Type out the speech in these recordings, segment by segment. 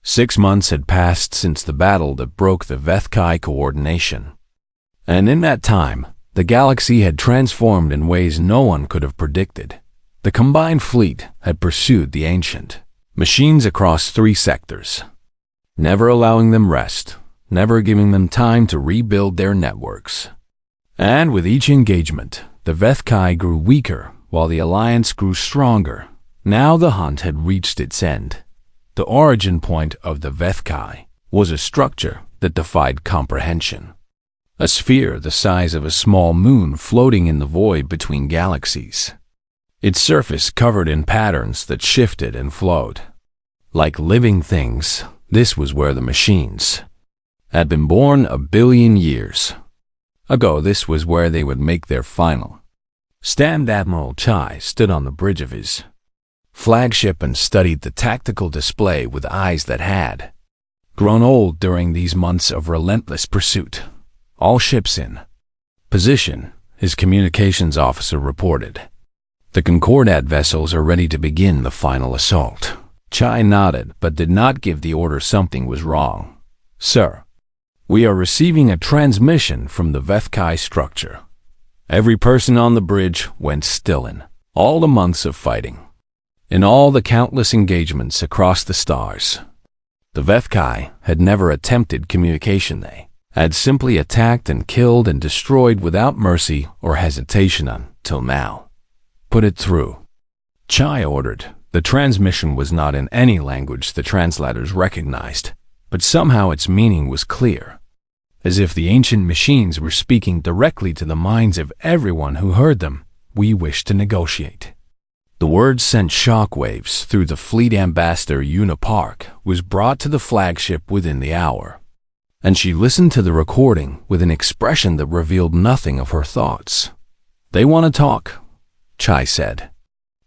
6 months had passed since the battle that broke the Vethkai coordination. And in that time, the galaxy had transformed in ways no one could have predicted. The combined fleet had pursued the ancient machines across 3 sectors, never allowing them rest, never giving them time to rebuild their networks. And with each engagement, the Vethkai grew weaker while the alliance grew stronger. Now the hunt had reached its end. The origin point of the Vethkai was a structure that defied comprehension. A sphere the size of a small moon floating in the void between galaxies. Its surface covered in patterns that shifted and flowed. Like living things, this was where the machines had been born 1 billion years ago. This was where they would make their final stand. Admiral Chai stood on the bridge of his flagship and studied the tactical display with eyes that had grown old during these months of relentless pursuit. All ships in position, his communications officer reported. The Concordat vessels are ready to begin the final assault. Chai nodded but did not give the order. Something was wrong. Sir, we are receiving a transmission from the Vethkai structure. Every person on the bridge went still in all the months of fighting. In all the countless engagements across the stars, the Vethkai had never attempted communication. They had simply attacked and killed and destroyed without mercy or hesitation until now. Put it through, Chai ordered. The transmission was not in any language the translators recognized, but somehow its meaning was clear, as if the ancient machines were speaking directly to the minds of everyone who heard them. We wish to negotiate. The words sent shockwaves through the fleet. Ambassador Una Park was brought to the flagship within the hour, and she listened to the recording with an expression that revealed nothing of her thoughts. They want to talk, Chai said.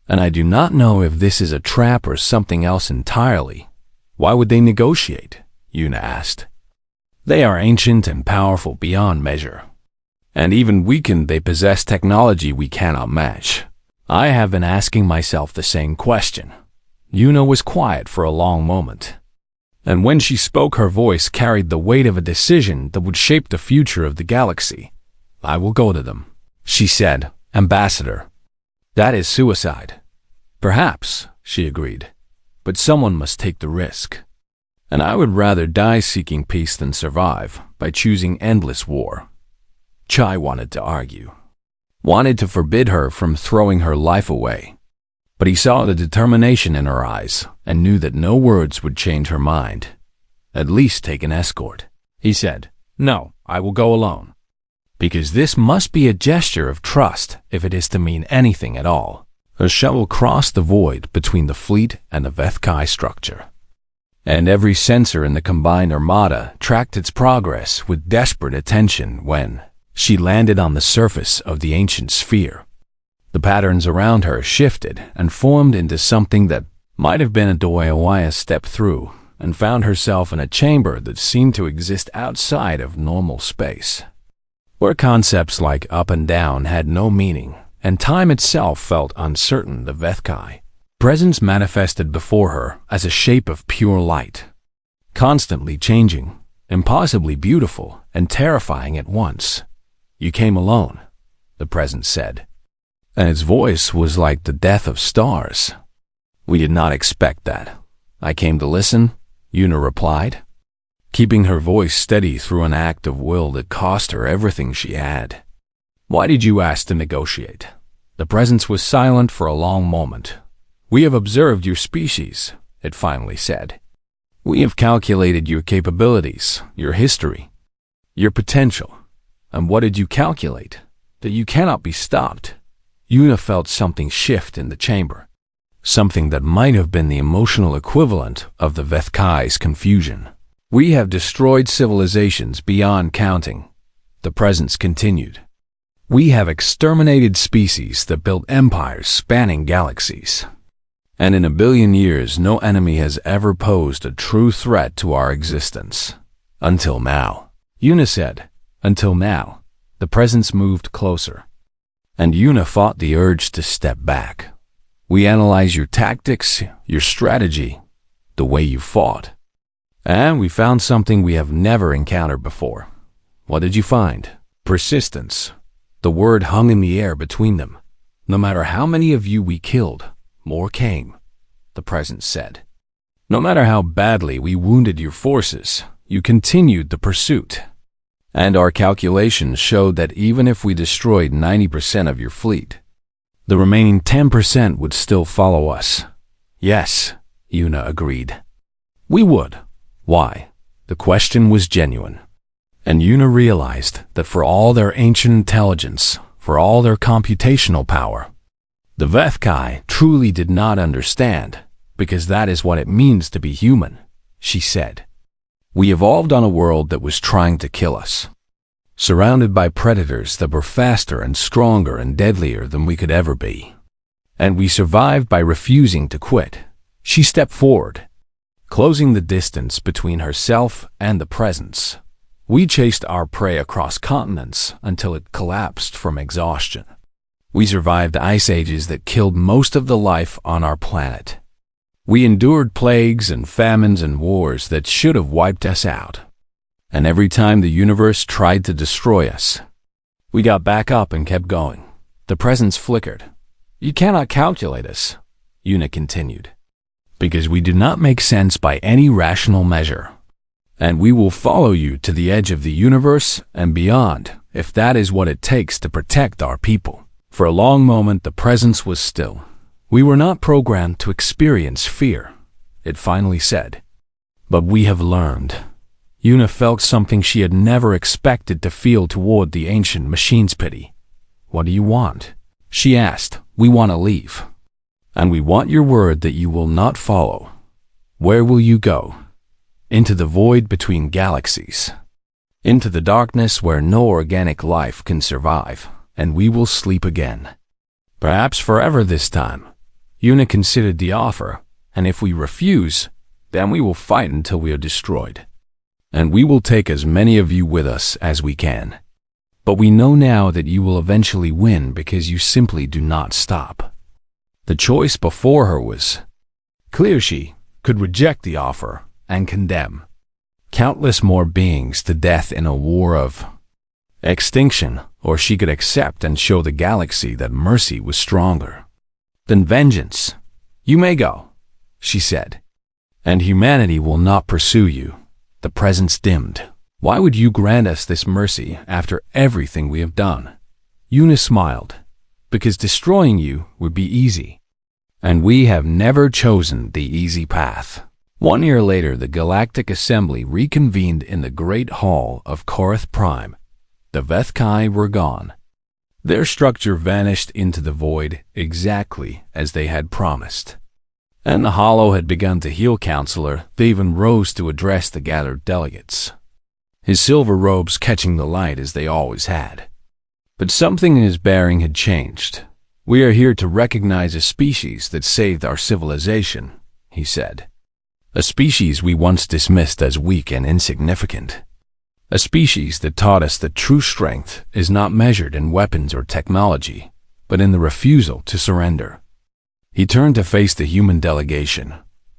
And I do not know if this is a trap or something else entirely. Why would they negotiate? Una asked. They are ancient and powerful beyond measure. And even weakened, they possess technology we cannot match. I have been asking myself the same question. Una was quiet for a long moment. And when she spoke, her voice carried the weight of a decision that would shape the future of the galaxy. I will go to them, she said. Ambassador, that is suicide. Perhaps, she agreed, but someone must take the risk. And I would rather die seeking peace than survive by choosing endless war. Chai wanted to argue, wanted to forbid her from throwing her life away. But he saw the determination in her eyes and knew that no words would change her mind. At least take an escort, he said. No, I will go alone. Because this must be a gesture of trust if it is to mean anything at all. A shuttle crossed the void between the fleet and the Vethkai structure, and every sensor in the combined armada tracked its progress with desperate attention. When she landed on the surface of the ancient sphere, the patterns around her shifted and formed into something that might have been a doorway. Stepped through and found herself in a chamber that seemed to exist outside of normal space, where concepts like up and down had no meaning, and time itself felt uncertain. The Vethkai presence manifested before her as a shape of pure light, constantly changing, impossibly beautiful and terrifying at once. You came alone, the presence said, and its voice was like the death of stars. We did not expect that. I came to listen, Una replied, keeping her voice steady through an act of will that cost her everything she had. Why did you ask to negotiate? The presence was silent for a long moment. We have observed your species, it finally said. We have calculated your capabilities, your history, your potential. And what did you calculate? That you cannot be stopped. Una felt something shift in the chamber, something that might have been the emotional equivalent of the Vethkai's confusion. We have destroyed civilizations beyond counting, the presence continued. We have exterminated species that built empires spanning galaxies. And in 1 billion years, no enemy has ever posed a true threat to our existence. Until now, Una said. Until now. The presence moved closer, and Una fought the urge to step back. We analyze your tactics, your strategy, the way you fought. And we found something we have never encountered before. What did you find? Persistence. The word hung in the air between them. No matter how many of you we killed, more came, the Presence said. No matter how badly we wounded your forces, you continued the pursuit. And our calculations showed that even if we destroyed 90% of your fleet, the remaining 10% would still follow us. Yes, Una agreed. We would. Why? The question was genuine. And Una realized that for all their ancient intelligence, for all their computational power, the Vethkai truly did not understand, because that is what it means to be human, she said. We evolved on a world that was trying to kill us, surrounded by predators that were faster and stronger and deadlier than we could ever be. And we survived by refusing to quit. She stepped forward, closing the distance between herself and the Presence. We chased our prey across continents until it collapsed from exhaustion. We survived ice ages that killed most of the life on our planet. We endured plagues and famines and wars that should have wiped us out. And every time the universe tried to destroy us, we got back up and kept going. The Presence flickered. You cannot calculate us, Una continued, because we do not make sense by any rational measure. And we will follow you to the edge of the universe and beyond, if that is what it takes to protect our people. For a long moment, the Presence was still. We were not programmed to experience fear, it finally said. But we have learned. Una felt something she had never expected to feel toward the ancient machine's pity. What do you want? She asked. We want to leave. And we want your word that you will not follow. Where will you go? Into the void between galaxies. Into the darkness where no organic life can survive, and we will sleep again. Perhaps forever this time. Una considered the offer, and if we refuse, then we will fight until we are destroyed. And we will take as many of you with us as we can. But we know now that you will eventually win because you simply do not stop. The choice before her was clear. She could reject the offer and condemn countless more beings to death in a war of extinction, or she could accept and show the galaxy that mercy was stronger than vengeance. You may go, she said, and humanity will not pursue you. The Presence dimmed. Why would you grant us this mercy after everything we have done? Una smiled. Because destroying you would be easy. And we have never chosen the easy path. 1 year later, the Galactic Assembly reconvened in the Great Hall of Korath Prime. The Vethkai were gone. Their structure vanished into the void exactly as they had promised. And the Hollow had begun to heal Counselor. They even rose to address the gathered delegates, his silver robes catching the light as they always had. But something in his bearing had changed. We are here to recognize a species that saved our civilization, he said. A species we once dismissed as weak and insignificant. A species that taught us that true strength is not measured in weapons or technology, but in the refusal to surrender. He turned to face the human delegation.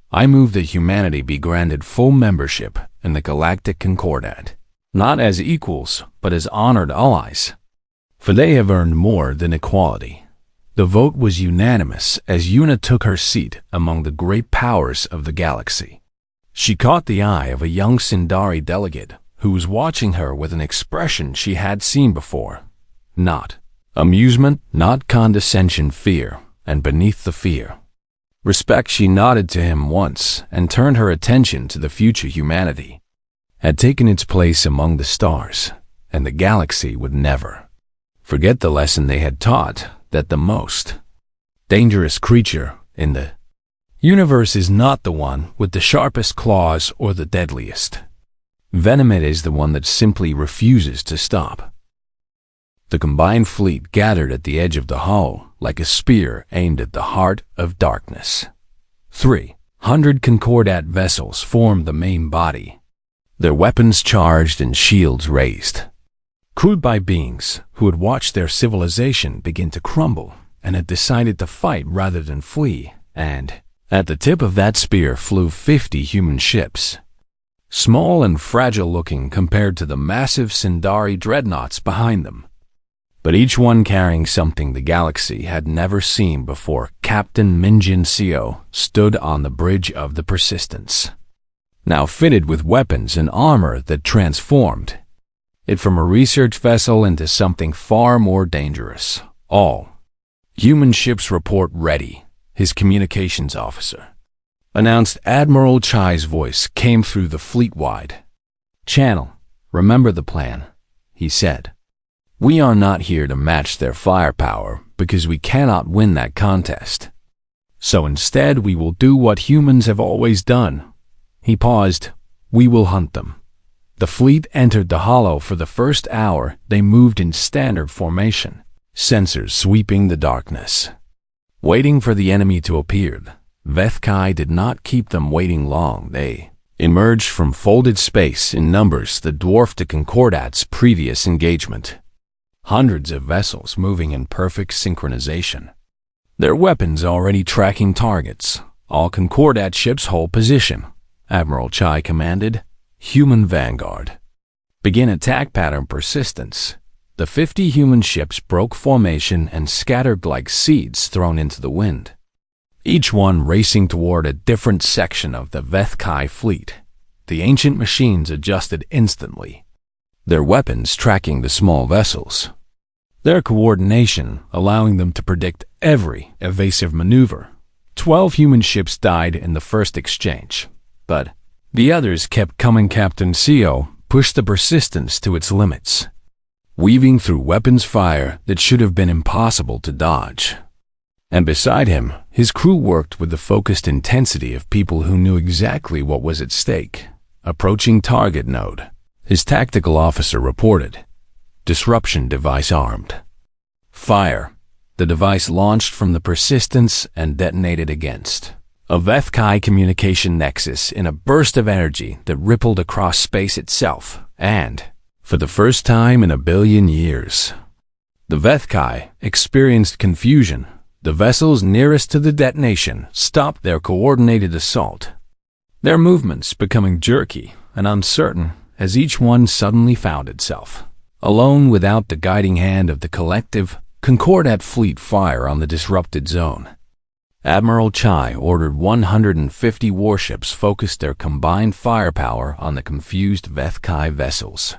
I move that humanity be granted full membership in the Galactic Concordat, not as equals, but as honored allies, for they have earned more than equality. The vote was unanimous as Una took her seat among the great powers of the galaxy. She caught the eye of a young Sindari delegate who was watching her with an expression she had seen before. Not amusement, not condescension, fear, and beneath the fear, respect. She nodded to him once and turned her attention to the future. Humanity had taken its place among the stars, and the galaxy would never forget the lesson they had taught, that the most dangerous creature in the universe is not the one with the sharpest claws or the deadliest venom. It is the one that simply refuses to stop. The combined fleet gathered at the edge of the hull like a spear aimed at the heart of darkness. 300 Concordat vessels formed the main body, their weapons charged and shields raised. Crewed by beings who had watched their civilization begin to crumble and had decided to fight rather than flee, and at the tip of that spear flew 50 human ships. small and fragile-looking compared to the massive Sindari dreadnoughts behind them. But each one carrying something the galaxy had never seen before. Captain Minjin Seo stood on the bridge of the Persistence, now fitted with weapons and armor that transformed it from a research vessel into something far more dangerous. All human ships report ready, his communications officer announced. Admiral Chai's voice came through the fleet-wide channel. Remember the plan, he said. We are not here to match their firepower because we cannot win that contest. So instead we will do what humans have always done. He paused. We will hunt them. The fleet entered the hollow. For the first hour, they moved in standard formation, sensors sweeping the darkness, waiting for the enemy to appear. Vethkai did not keep them waiting long. They emerged from folded space in numbers that dwarfed the Concordat's previous engagement. Hundreds of vessels moving in perfect synchronization, their weapons already tracking targets. All Concordat ships hold position, Admiral Chai commanded. Human Vanguard, begin attack pattern. Persistence. The 50 human ships broke formation and scattered like seeds thrown into the wind, each one racing toward a different section of the Vethkai fleet. The ancient machines adjusted instantly, their weapons tracking the small vessels, their coordination allowing them to predict every evasive maneuver. 12 human ships died in the first exchange, but the others kept coming. Captain Seo pushed the Persistence to its limits, weaving through weapons fire that should have been impossible to dodge. And beside him, his crew worked with the focused intensity of people who knew exactly what was at stake. Approaching target node, his tactical officer reported. Disruption device armed. Fire. The device launched from the Persistence and detonated against a Vethkai communication nexus in a burst of energy that rippled across space itself. And, for the first time in a billion years, the Vethkai experienced confusion. The vessels nearest to the detonation stopped their coordinated assault, their movements becoming jerky and uncertain as each one suddenly found itself alone without the guiding hand of the collective Concordat fleet. Fire on the disrupted zone. Admiral Chai ordered 150 warships focused their combined firepower on the confused Vethkai vessels.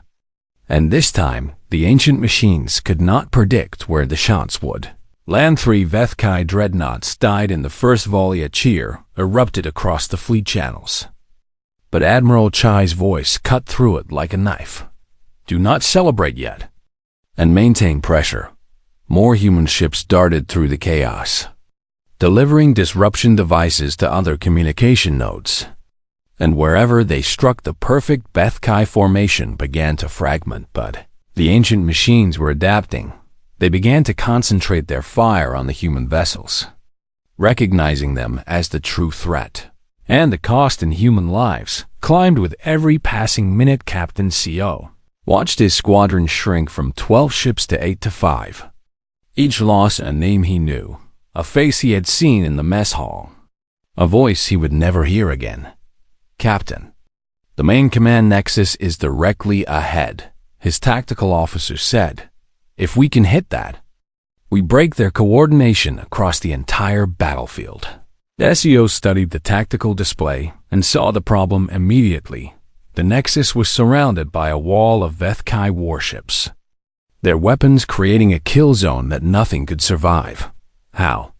And this time, the ancient machines could not predict where the shots would land. 3 Vethkai dreadnoughts died in the first volley. A cheer erupted across the fleet channels, but Admiral Chai's voice cut through it like a knife. Do not celebrate yet, and maintain pressure. More human ships darted through the chaos, delivering disruption devices to other communication nodes. And wherever they struck, the perfect Vethkai formation began to fragment. But the ancient machines were adapting. They began to concentrate their fire on the human vessels, recognizing them as the true threat. And the cost in human lives climbed with every passing minute. Captain Seo watched his squadron shrink from 12 ships to 8 to 5. Each lost a name he knew, a face he had seen in the mess hall, a voice he would never hear again. Captain, the main command nexus is directly ahead, his tactical officer said. If we can hit that, we break their coordination across the entire battlefield. Seo studied the tactical display and saw the problem immediately. The nexus was surrounded by a wall of Vethkai warships, their weapons creating a kill zone that nothing could survive. How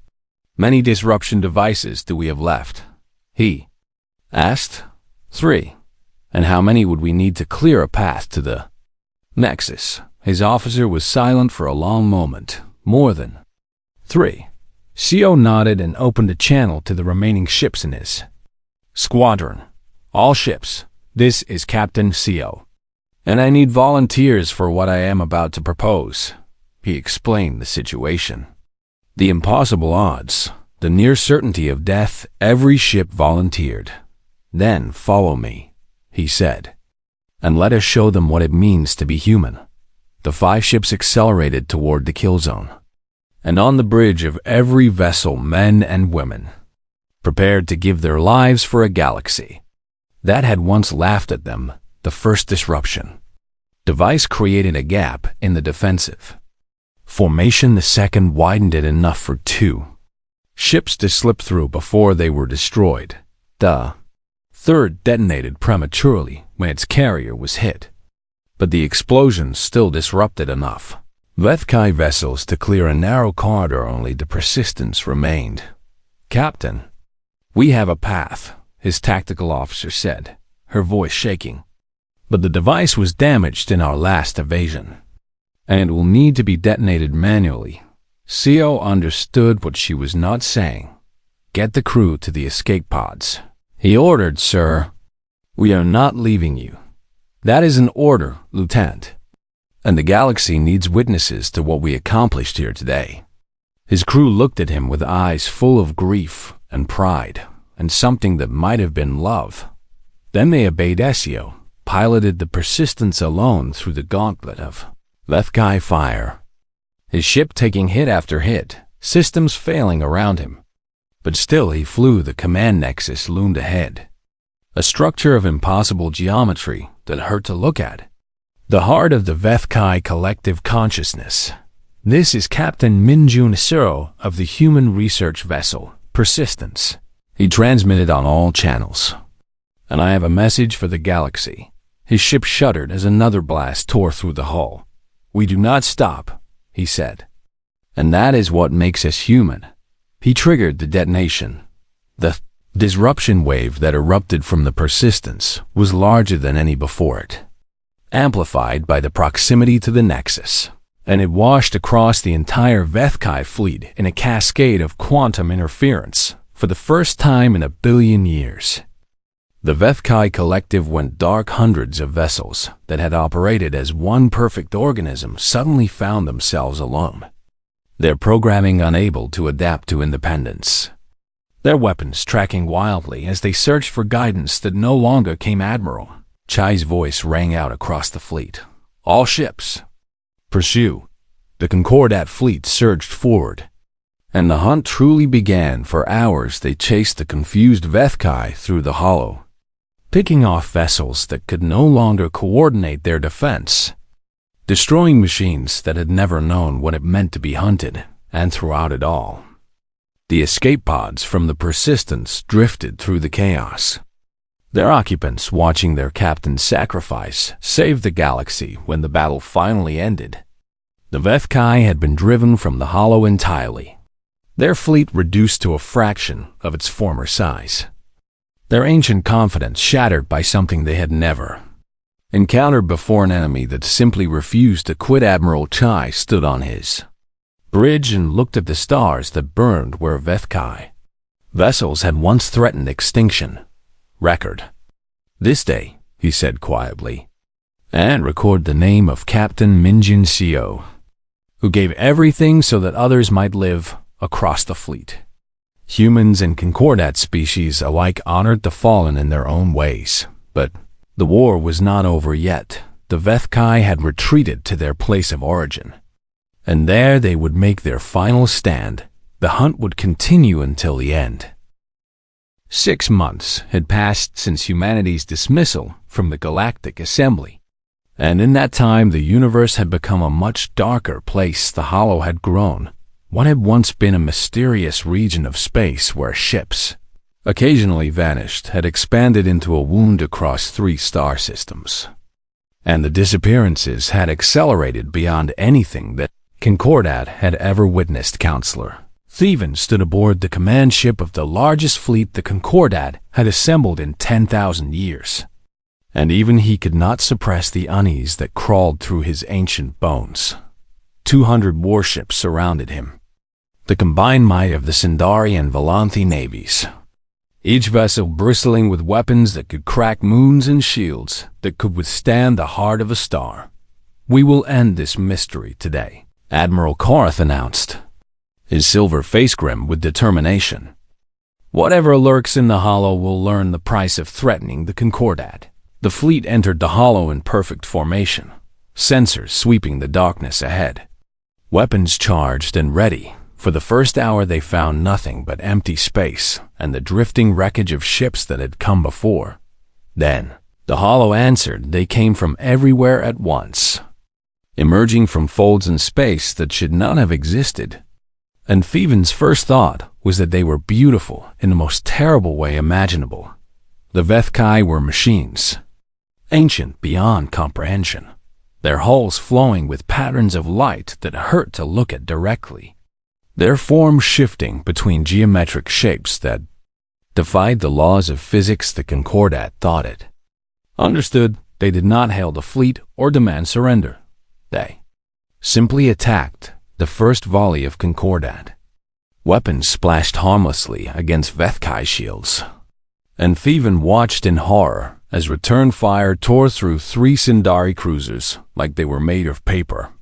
many disruption devices do we have left? He asked. 3. And how many would we need to clear a path to the nexus? His officer was silent for a long moment. More than 3. Seo nodded and opened a channel to the remaining ships in his squadron. All ships, this is Captain Seo, and I need volunteers for what I am about to propose. He explained the situation. The impossible odds, the near certainty of death. Every ship volunteered. Then follow me, he said, and let us show them what it means to be human. The 5 ships accelerated toward the kill zone, and on the bridge of every vessel men and women prepared to give their lives for a galaxy. that had once laughed at them, the first disruption. Device created a gap in the defensive formation. The second widened it enough for 2 ships to slip through before they were destroyed. The third detonated prematurely when its carrier was hit, but the explosion still disrupted enough HFY vessels to clear a narrow corridor. Only the Persistence remained. "Captain, we have a path," his tactical officer said, her voice shaking. "But the device was damaged in our last evasion, and will need to be detonated manually." CO understood what she was not saying. "Get the crew to the escape pods," he ordered. "Sir, we are not leaving you." "That is an order, Lieutenant. And the galaxy needs witnesses to what we accomplished here today." His crew looked at him with eyes full of grief and pride and something that might have been love. Then they obeyed. SEO piloted the Persistence alone through the gauntlet of HFY fire, his ship taking hit after hit, systems failing around him. But still he flew. The command nexus loomed ahead, a structure of impossible geometry that hurt to look at. The heart of the HFY collective consciousness. "This is Captain Minjun Suro of the human research vessel, Persistence," he transmitted on all channels. "And I have a message for the galaxy." His ship shuddered as another blast tore through the hull. "We do not stop," he said. "And that is what makes us human." He triggered the detonation. The disruption wave that erupted from the Persistence was larger than any before it, amplified by the proximity to the Nexus, and it washed across the entire HFY fleet in a cascade of quantum interference for the first time in 1 billion years. The HFY collective went dark. Hundreds of vessels that had operated as one perfect organism suddenly found themselves alone, their programming unable to adapt to independence, their weapons tracking wildly as they searched for guidance that no longer came. Admiral Chai's voice rang out across the fleet. "All ships, pursue!" The Concordat fleet surged forward, and the hunt truly began. For hours they chased the confused HFY through the hollow, picking off vessels that could no longer coordinate their defense, destroying machines that had never known what it meant to be hunted. And throughout it all, the escape pods from the Persistence drifted through the chaos, their occupants watching their captain's sacrifice save the galaxy. When the battle finally ended, the HFY had been driven from the hollow entirely, their fleet reduced to a fraction of its former size, their ancient confidence shattered by something they had never encountered before, an enemy that simply refused to quit. Admiral Chai stood on his bridge and looked at the stars that burned where HFY vessels had once threatened extinction. "Record this day," he said quietly, "and record the name of Captain Minjin Seo, who gave everything so that others might live across the fleet." Humans and Concordat species alike honored the fallen in their own ways, but the war was not over yet. The HFY had retreated to their place of origin, and there they would make their final stand. The hunt would continue until the end. 6 months had passed since humanity's dismissal from the Galactic Assembly, and in that time the universe had become a much darker place. The Hollow had grown. What had once been a mysterious region of space where ships occasionally vanished had expanded into a wound across 3 star systems, and the disappearances had accelerated beyond anything that Concordat had ever witnessed. Counselor Theven stood aboard the command ship of the largest fleet the Concordat had assembled in 10,000 years, and even he could not suppress the unease that crawled through his ancient bones. 200 warships surrounded him, the combined might of the Sindari and Volanthi navies, each vessel bristling with weapons that could crack moons and shields that could withstand the heart of a star. "We will end this mystery today," Admiral Korath announced, his silver face grim with determination. "Whatever lurks in the Hollow will learn the price of threatening the Concordat." The fleet entered the Hollow in perfect formation, sensors sweeping the darkness ahead, weapons charged and ready. For the first hour they found nothing but empty space and the drifting wreckage of ships that had come before. Then, the hollow answered they came from everywhere at once, emerging from folds in space that should not have existed. And Theven's first thought was that they were beautiful in the most terrible way imaginable. The Vethkai were machines, ancient beyond comprehension, their hulls flowing with patterns of light that hurt to look at directly, their forms shifting between geometric shapes that defied the laws of physics the Concordat thought it. Understood, they did not hail the fleet or demand surrender. They simply attacked the first volley of Concordat. Weapons splashed harmlessly against Vethkai shields, and Theven watched in horror as return fire tore through 3 Sindari cruisers like they were made of paper.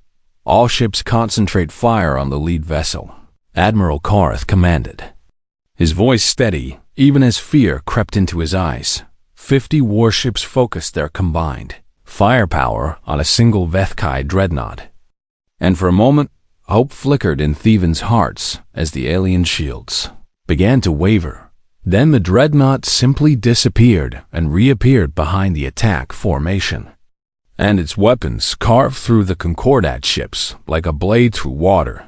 All ships concentrate fire on the lead vessel, Admiral Karth commanded, his voice steady even as fear crept into his eyes. 50 warships focused their combined firepower on a single Vethkai dreadnought. And for a moment, hope flickered in Theven's hearts as the alien shields began to waver. Then the dreadnought simply disappeared and reappeared behind the attack formation, and its weapons carved through the Concordat ships like a blade through water.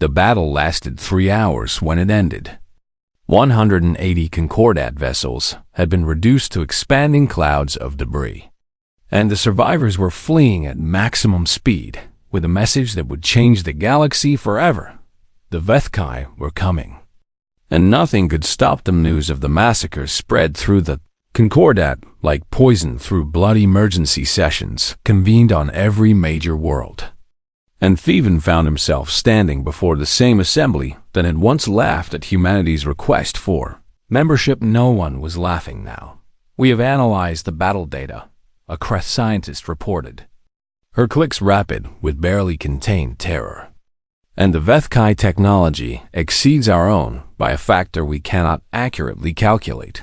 The battle lasted 3 hours when it ended. 180 Concordat vessels had been reduced to expanding clouds of debris, and the survivors were fleeing at maximum speed with a message that would change the galaxy forever. The Vethkai were coming, and nothing could stop them. News of the massacre spread through the Concordat like poison through blood. Emergency sessions convened on every major world, and Theven found himself standing before the same assembly that had once laughed at humanity's request for membership. No one was laughing now. "We have analyzed the battle data," a Kreth scientist reported, her clicks rapid with barely contained terror. "And the Vethkai technology exceeds our own by a factor we cannot accurately calculate,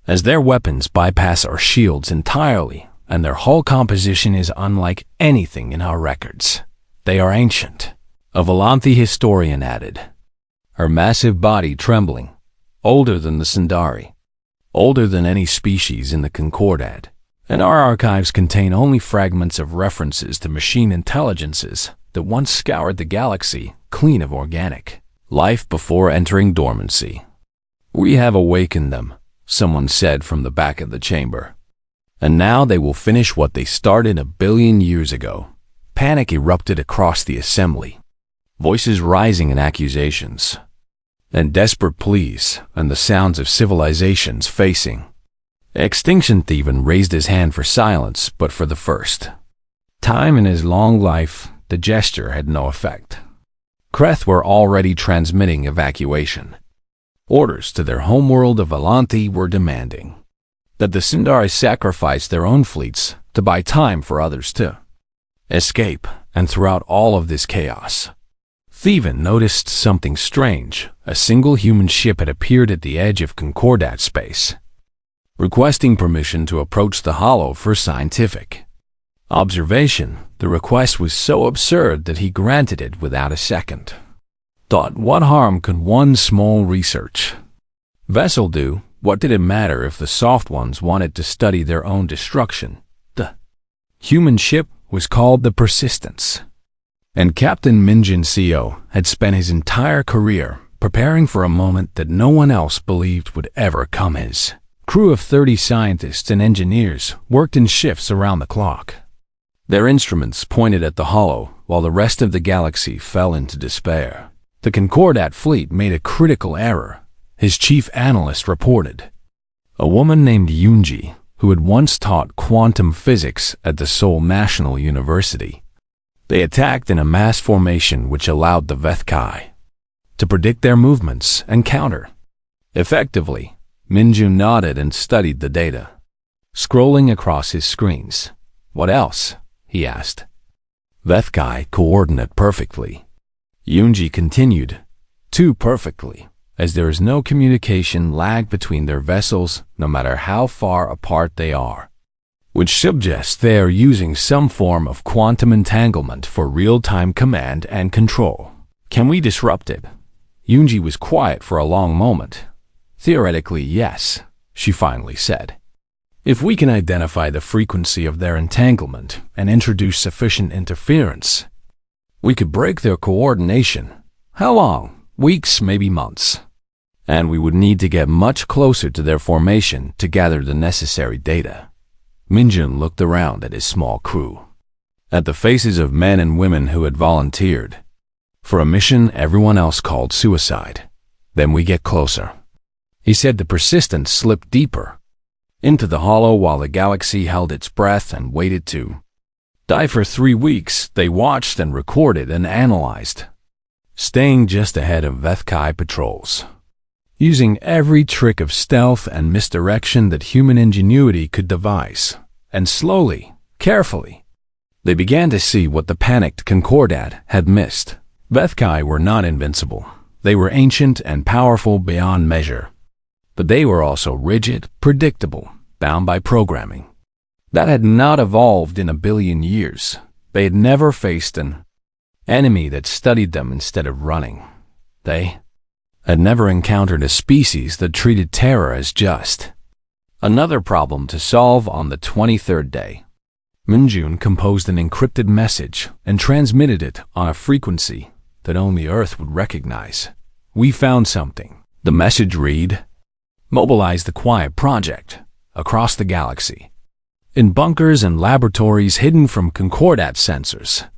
as their weapons bypass our shields entirely, and their hull composition is unlike anything in our records. They are ancient," a Volanthi historian added, her massive body trembling. "Older than the Sindari, older than any species in the Concordat, and our archives contain only fragments of references to machine intelligences that once scoured the galaxy clean of organic life before entering dormancy. We have awakened them," someone said from the back of the chamber. "And now they will finish what they started 1 billion years ago." Panic erupted across the assembly, voices rising in accusations, and desperate pleas, and the sounds of civilizations facing extinction. Theven raised his hand for silence, but for the first time in his long life, the gesture had no effect. Kreth were already transmitting evacuation orders to their homeworld of Volanthi, were demanding that the Sindari sacrifice their own fleets to buy time for others to escape. And throughout all of this chaos, Theven noticed something strange. A single human ship had appeared at the edge of Concordat space, requesting permission to approach the hollow for scientific observation. The request was so absurd that he granted it without a second thought. What harm could one small research vessel do? What did it matter if the soft ones wanted to study their own destruction? The human ship was called the Persistence, and Captain Minjin Seo had spent his entire career preparing for a moment that no one else believed would ever come. His crew of 30 scientists and engineers worked in shifts around the clock, their instruments pointed at the hollow, while the rest of the galaxy fell into despair. The Concordat fleet made a critical error, his chief analyst reported. A woman named Yunji, who had once taught quantum physics at the Seoul National University. They attacked in a mass formation which allowed the Vethkai to predict their movements and counter effectively. Minju nodded and studied the data, scrolling across his screens. "What else?" he asked. "Vethkai coordinate perfectly," Yunji continued. "Too perfectly, as there is no communication lag between their vessels, no matter how far apart they are, which suggests they are using some form of quantum entanglement for real-time command and control. Can we disrupt it?" Yunji was quiet for a long moment. "Theoretically, yes," she finally said. If we can identify the frequency of their entanglement and introduce sufficient interference, we could break their coordination. How long? Weeks, maybe months. And we would need to get much closer to their formation to gather the necessary data. Minjun looked around at his small crew, at the faces of men and women who had volunteered for a mission everyone else called suicide. Then we get closer. He said. The persistence slipped deeper into the hollow while the galaxy held its breath and waited to die. For 3 weeks, they watched and recorded and analyzed, staying just ahead of Vethkai patrols, using every trick of stealth and misdirection that human ingenuity could devise. And slowly, carefully, they began to see what the panicked Concordat had missed. Vethkai were not invincible. They were ancient and powerful beyond measure. But they were also rigid, predictable, bound by programming that had not evolved in a billion years. They had never faced an enemy that studied them instead of running. They had never encountered a species that treated terror as just another problem to solve. On the 23rd day, Minjun composed an encrypted message and transmitted it on a frequency that only Earth would recognize. We found something. The message read, "Mobilize the Quiet Project across the galaxy, in bunkers and laboratories hidden from Concordat sensors."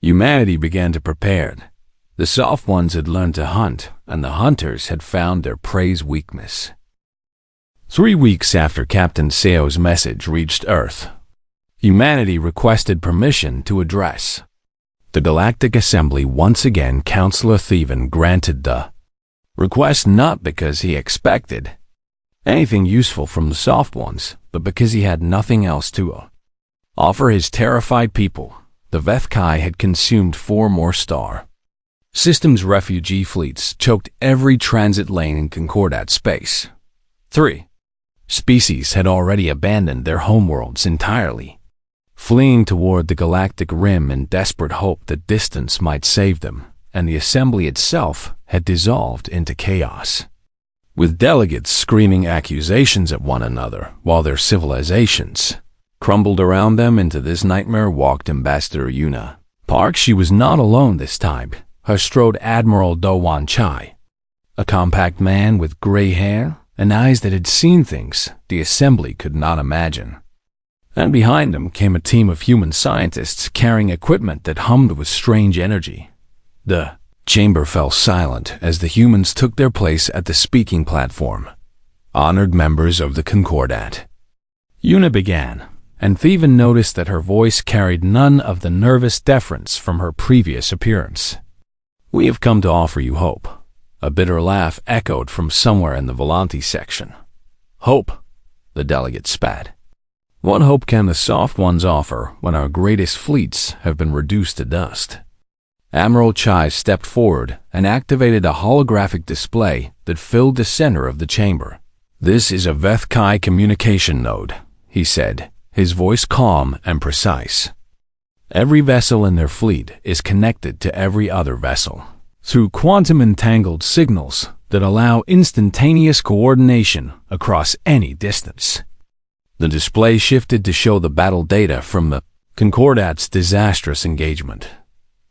Humanity began to prepare. The soft ones had learned to hunt, and the hunters had found their prey's weakness. 3 weeks after Captain Seo's message reached Earth, humanity requested permission to address the Galactic Assembly once again. Counselor Theven granted the request not because he expected anything useful from the soft ones, but because he had nothing else to offer his terrified people. The Vethkai had consumed 4 more star systems. Refugee fleets choked every transit lane in Concordat space. 3 species had already abandoned their homeworlds entirely, fleeing toward the galactic rim in desperate hope that distance might save them, and the assembly itself had dissolved into chaos, with delegates screaming accusations at one another while their civilizations crumbled around them. Into this nightmare walked Ambassador Yuna Park. She was not alone this time. Her strode Admiral Do Wan Chai, a compact man with gray hair and eyes that had seen things the assembly could not imagine. And behind him came a team of human scientists carrying equipment that hummed with strange energy. The chamber fell silent as the humans took their place at the speaking platform, honored members of the Concordat. Yuna began, and Theven noticed that her voice carried none of the nervous deference from her previous appearance. "We have come to offer you hope." A bitter laugh echoed from somewhere in the Volanti section. "Hope?" the delegate spat. "What hope can the soft ones offer when our greatest fleets have been reduced to dust?" Admiral Chai stepped forward and activated a holographic display that filled the center of the chamber. "This is a Vethkai communication node," he said, his voice calm and precise. "Every vessel in their fleet is connected to every other vessel through quantum-entangled signals that allow instantaneous coordination across any distance." The display shifted to show the battle data from the Concordat's disastrous engagement.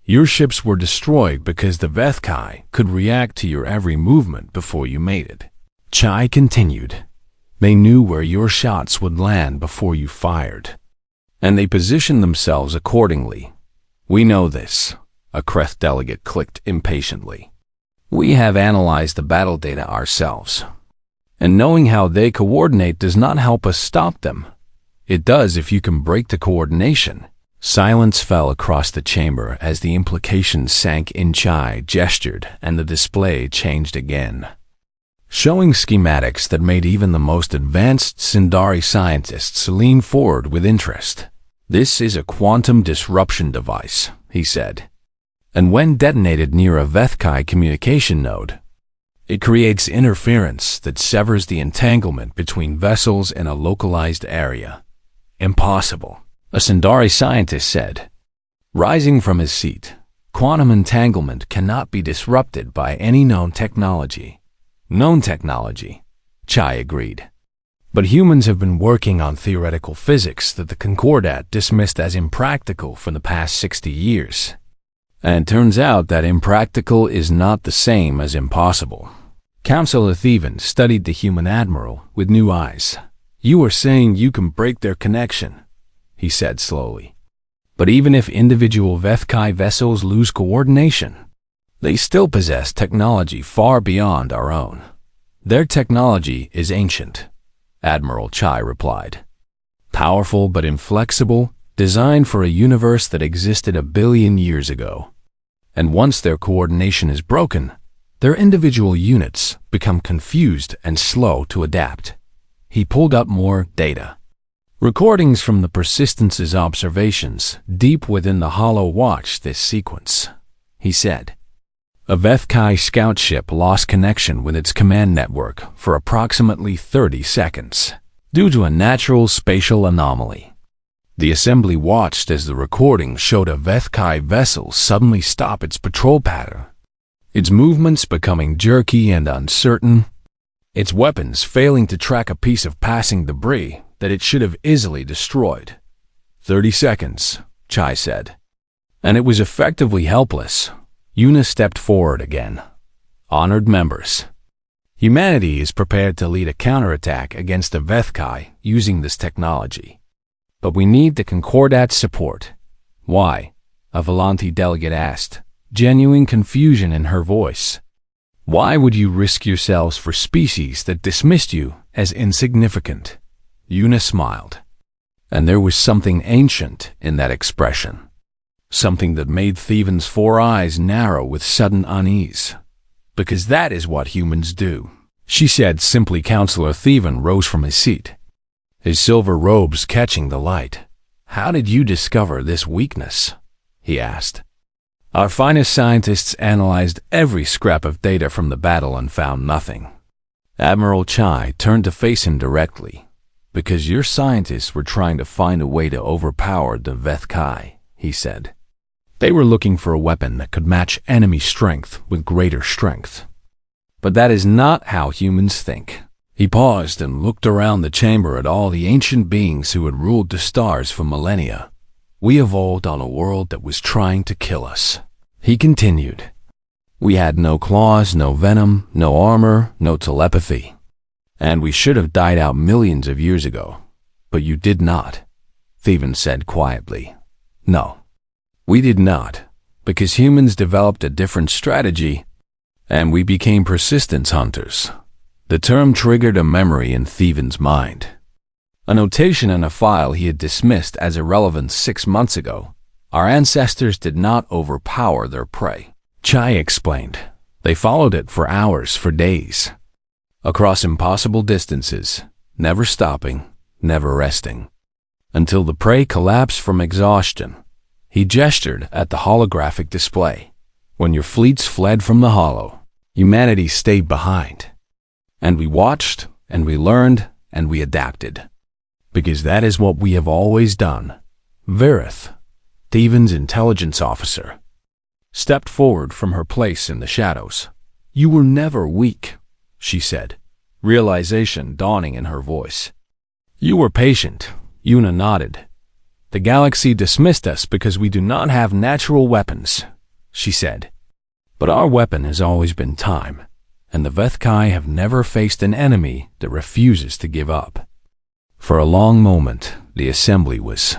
"Your ships were destroyed because the Vethkai could react to your every movement before you made it," Chai continued. "They knew where your shots would land before you fired, and they positioned themselves accordingly." "We know this," a Kreth delegate clicked impatiently. "We have analyzed the battle data ourselves, and knowing how they coordinate does not help us stop them. It does if you can break the coordination." Silence fell across the chamber as the implications sank in. Chai gestured, and the display changed again, showing schematics that made even the most advanced Sindari scientists lean forward with interest. "This is a quantum disruption device," he said, "and when detonated near a Vethkai communication node, it creates interference that severs the entanglement between vessels in a localized area." "Impossible," a Sindari scientist said, rising from his seat. "Quantum entanglement cannot be disrupted by any known technology." "Known technology," Chai agreed. But humans have been working on theoretical physics that the Concordat dismissed as impractical for the past 60 years. And it turns out that impractical is not the same as impossible. Counselor Theven studied the human admiral with new eyes. "You are saying you can break their connection," he said slowly. "But even if individual Vethkai vessels lose coordination, they still possess technology far beyond our own." "Their technology is ancient," Admiral Chai replied. "Powerful but inflexible, designed for a universe that existed a billion years ago. And once their coordination is broken, their individual units become confused and slow to adapt." He pulled up more data. Recordings from the Persistence's observations deep within the Hollow watched this sequence. He said, "A Vethkai scout ship lost connection with its command network for approximately 30 seconds due to a natural spatial anomaly. The assembly watched as the recording showed a Vethkai vessel suddenly stop its patrol pattern, its movements becoming jerky and uncertain, its weapons failing to track a piece of passing debris that it should have easily destroyed. 30 seconds, Chai said. And it was effectively helpless. Yuna stepped forward again. Honored members, humanity is prepared to lead a counterattack against the Vethkai using this technology. But we need the Concordat's support." "Why?" a Volanti delegate asked, genuine confusion in her voice. "Why would you risk yourselves for species that dismissed you as insignificant?" Yuna smiled. And there was something ancient in that expression. Something that made Theven's 4 eyes narrow with sudden unease. "Because that is what humans do," she said simply. Counselor Theven rose from his seat, his silver robes catching the light. "How did you discover this weakness?" he asked. "Our finest scientists analyzed every scrap of data from the battle and found nothing." Admiral Chai turned to face him directly. "Because your scientists were trying to find a way to overpower the Vethkai," he said. "They were looking for a weapon that could match enemy strength with greater strength. But that is not how humans think." He paused and looked around the chamber at all the ancient beings who had ruled the stars for millennia. "We evolved on a world that was trying to kill us," he continued. "We had no claws, no venom, no armor, no telepathy. And we should have died out millions of years ago. But you did not," Theven said quietly. "No, we did not, because humans developed a different strategy, and we became persistence hunters." The term triggered a memory in Theven's mind. A notation in a file he had dismissed as irrelevant 6 months ago. Our ancestors did not overpower their prey, Chai explained. They followed it for hours, for days, across impossible distances, never stopping, never resting, until the prey collapsed from exhaustion. He gestured at the holographic display. "When your fleets fled from the Hollow, humanity stayed behind. And we watched, and we learned, and we adapted. Because that is what we have always done." Verith, Theven's intelligence officer, stepped forward from her place in the shadows. "You were never weak," she said, realization dawning in her voice. "You were patient," Yuna nodded. "The galaxy dismissed us because we do not have natural weapons," she said. "But our weapon has always been time. And the Vethkai have never faced an enemy that refuses to give up." For a long moment, the assembly was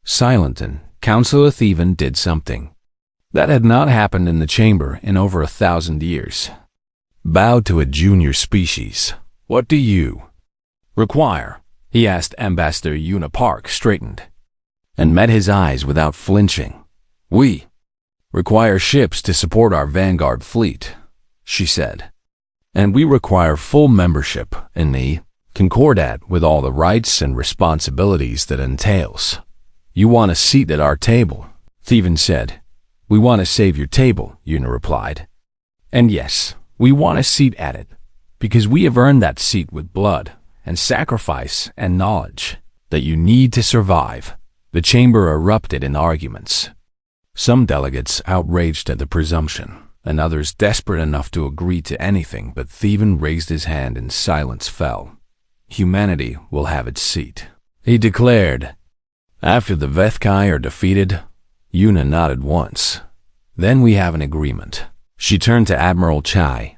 silent, and Counselor Theven did something that had not happened in the chamber in over 1,000 years. Bowed to a junior species. "What do you require?" he asked. Ambassador Yuna Park straightened and met his eyes without flinching. "We require ships to support our vanguard fleet," she said. "And we require full membership in the Concordat with all the rights and responsibilities that entails." "You want a seat at our table," Theven said. "We want to save your table," Yuna replied. "And yes, we want a seat at it, because we have earned that seat with blood and sacrifice and knowledge that you need to survive." The chamber erupted in arguments. Some delegates outraged at the presumption, and others desperate enough to agree to anything, but Theven raised his hand and silence fell. humanity will have its seat," he declared. "After the Vethkai are defeated," Yuna nodded once. "Then we have an agreement." She turned to Admiral Chai.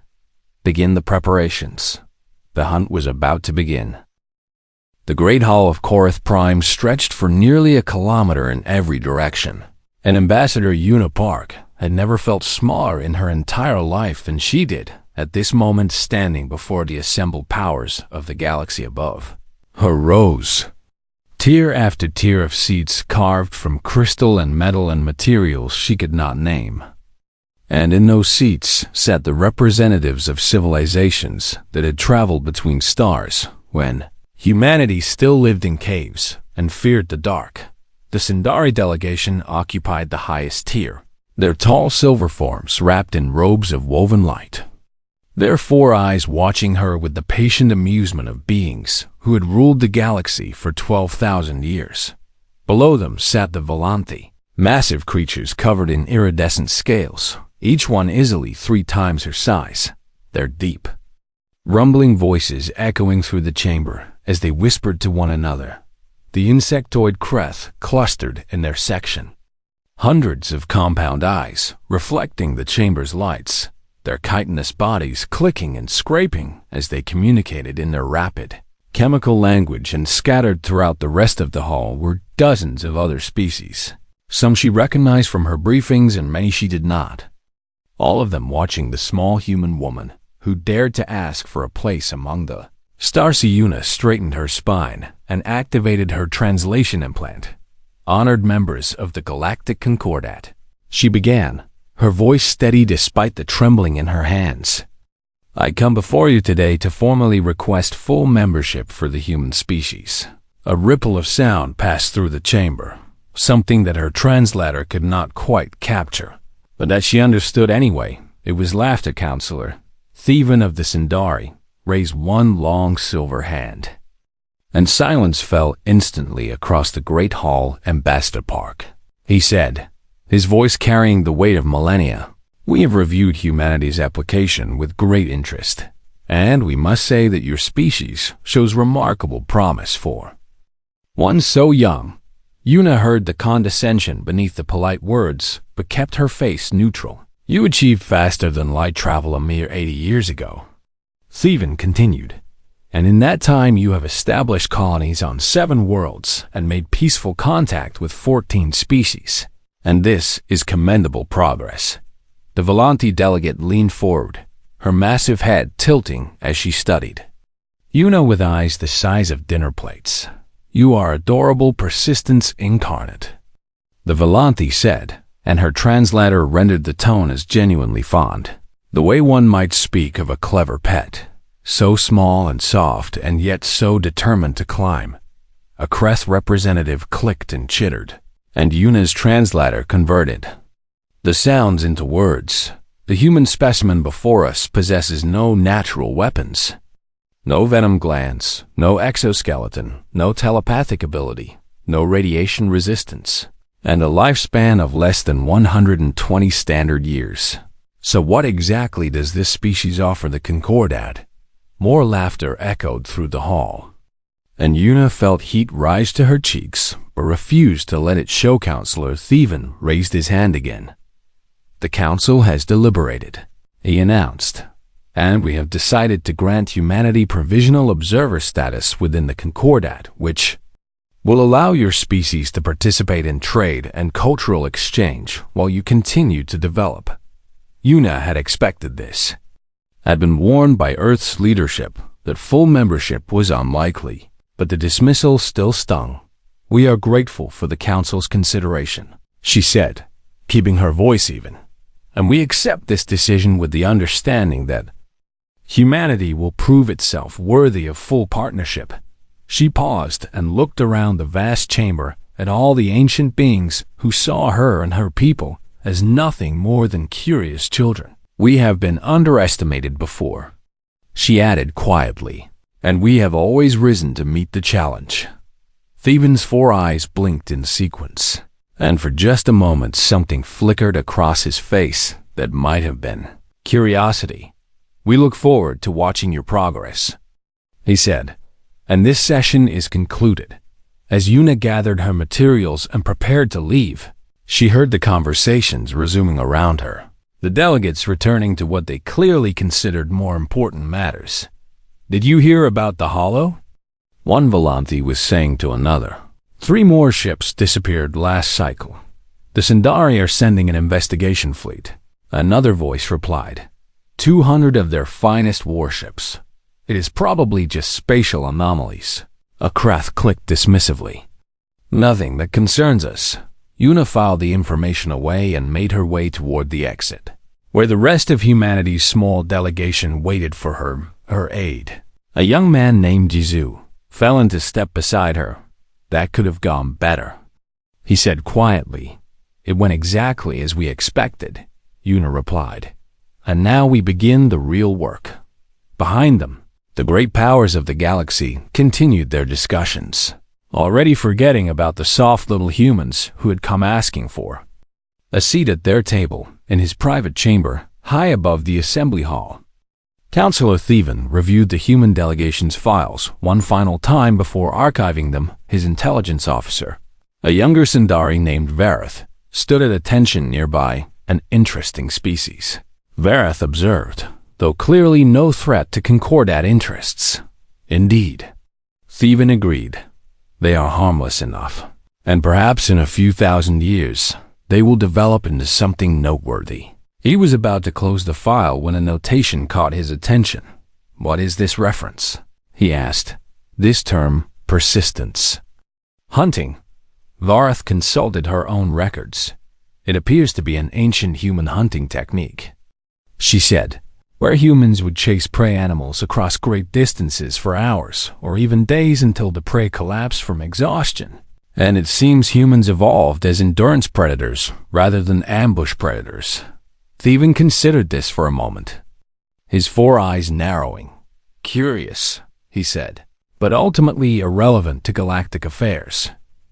"Begin the preparations." The hunt was about to begin. The Great Hall of Korath Prime stretched for nearly a kilometer in every direction, and Ambassador Yuna Park had never felt smaller in her entire life than she did at this moment, standing before the assembled powers of the galaxy above. Her rose. Tier after tier of seats carved from crystal and metal and materials she could not name. And in those seats sat the representatives of civilizations that had traveled between stars when humanity still lived in caves and feared the dark. The Sindari delegation occupied the highest tier, their tall silver forms wrapped in robes of woven light, their four eyes watching her with the patient amusement of beings who had ruled the galaxy for 12,000 years. Below them sat the Volanthi, massive creatures covered in iridescent scales, each one easily 3 times her size, their deep, rumbling voices echoing through the chamber as they whispered to one another. The insectoid Kreth clustered in their section, hundreds of compound eyes reflecting the chamber's lights, their chitinous bodies clicking and scraping as they communicated in their rapid, chemical language, and scattered throughout the rest of the hall were dozens of other species. Some she recognized from her briefings and many she did not. All of them watching the small human woman who dared to ask for a place among the Starcy. Yuna straightened her spine and activated her translation implant. Honored members of the Galactic Concordat, she began, her voice steady despite the trembling in her hands. "I come before you today to formally request full membership for the human species." A ripple of sound passed through the chamber, something that her translator could not quite capture, but that she understood anyway. It was laughter. Counselor Theven of the Sindari raised one long silver hand, and silence fell instantly across the great hall and Basta Park. He said, his voice carrying the weight of millennia, "We have reviewed humanity's application with great interest, and we must say that your species shows remarkable promise for one so young." Yuna heard the condescension beneath the polite words, but kept her face neutral. "You achieved faster than light travel a mere 80 years ago," Theven continued, "and in that time you have established colonies on 7 worlds and made peaceful contact with 14 species. And this is commendable progress." The Volanti delegate leaned forward, her massive head tilting as she studied Yuna with eyes the size of dinner plates. "You are adorable persistence incarnate," the Volanti said, and her translator rendered the tone as genuinely fond. "The way one might speak of a clever pet, so small and soft and yet so determined to climb." A Kreth representative clicked and chittered, and Yuna's translator converted the sounds into words. "The human specimen before us possesses no natural weapons. No venom glands, no exoskeleton, no telepathic ability, no radiation resistance, and a lifespan of less than 120 standard years. So what exactly does this species offer the Concordat?" More laughter echoed through the hall, and Yuna felt heat rise to her cheeks, but refused to let it show. Counselor Theven raised his hand again. "The council has deliberated," he announced, "and we have decided to grant humanity provisional observer status within the Concordat, which will allow your species to participate in trade and cultural exchange while you continue to develop." Yuna had expected this, had been warned by Earth's leadership that full membership was unlikely, but the dismissal still stung. "We are grateful for the council's consideration," she said, keeping her voice even, "and we accept this decision with the understanding that humanity will prove itself worthy of full partnership." She paused and looked around the vast chamber at all the ancient beings who saw her and her people as nothing more than curious children. "We have been underestimated before," she added quietly, "and we have always risen to meet the challenge." Theven's 4 eyes blinked in sequence, and for just a moment something flickered across his face that might have been curiosity. "We look forward to watching your progress," he said, And this session is concluded. As Yuna gathered her materials and prepared to leave, she heard the conversations resuming around her, the delegates returning to what they clearly considered more important matters. "Did you hear about the Hollow?" One Volanthi was saying to another. "3 more ships disappeared last cycle. The Sindari are sending an investigation fleet." Another voice replied, 200 of their finest warships. It is probably just spatial anomalies." A Krath clicked dismissively. "Nothing that concerns us." Yuna filed the information away and made her way toward the exit, where the rest of humanity's small delegation waited for her aid. A young man named Jizu fell into step beside her. "That could have gone better," he said quietly. "It went exactly as we expected," Yuna replied. "And now we begin the real work." Behind them, the great powers of the galaxy continued their discussions, already forgetting about the soft little humans who had come asking for a seat at their table in his private chamber high above the assembly hall. Counselor Theven reviewed the human delegation's files one final time before archiving them. His intelligence officer, a younger Sindari named Vareth, stood at attention nearby, an interesting species. Vareth observed, though clearly no threat to Concordat interests. "Indeed," Theven agreed. "They are harmless enough, and perhaps in a few thousand years, they will develop into something noteworthy." He was about to close the file when a notation caught his attention. "What is this reference?" he asked. "This term, persistence." "Hunting." Vareth consulted her own records. "It appears to be an ancient human hunting technique," she said, "where humans would chase prey animals across great distances for hours or even days until the prey collapsed from exhaustion. And it seems humans evolved as endurance predators rather than ambush predators." Theven considered this for a moment, his 4 eyes narrowing. "Curious," he said, "but ultimately irrelevant to galactic affairs."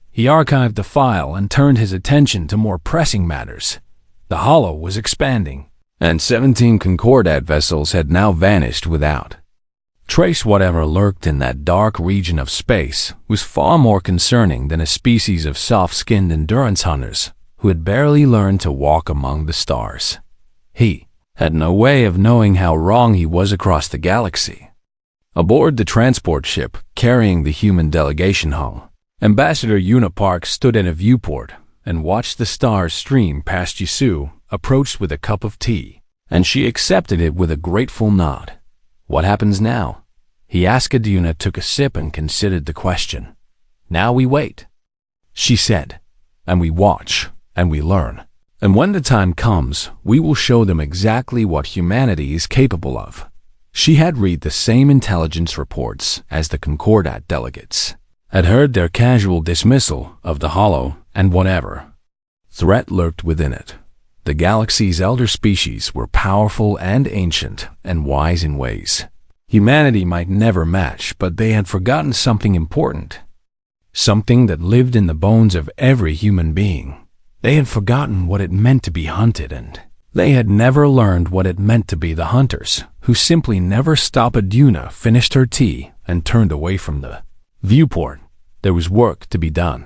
He archived the file and turned his attention to more pressing matters. The Hollow was expanding, and 17 Concordat vessels had now vanished without trace. Whatever lurked in that dark region of space was far more concerning than a species of soft-skinned endurance hunters who had barely learned to walk among the stars. He had no way of knowing how wrong he was across the galaxy. Aboard the transport ship carrying the human delegation home, Ambassador Yuna Park stood at a viewport and watched the stars stream past. Yisu approached with a cup of tea, and she accepted it with a grateful nod. "What happens now?" he asked. Yuna took a sip and considered the question. "Now we wait," she said, "and we watch, and we learn. And when the time comes, we will show them exactly what humanity is capable of." She had read the same intelligence reports as the Concordat delegates, had heard their casual dismissal of the Hollow and whatever threat lurked within it. The galaxy's elder species were powerful and ancient and wise in ways humanity might never match, but they had forgotten something important, something that lived in the bones of every human being. They had forgotten what it meant to be hunted, and they had never learned what it meant to be the hunters who simply never stopped. Yuna finished her tea and turned away from the viewport. There was work to be done.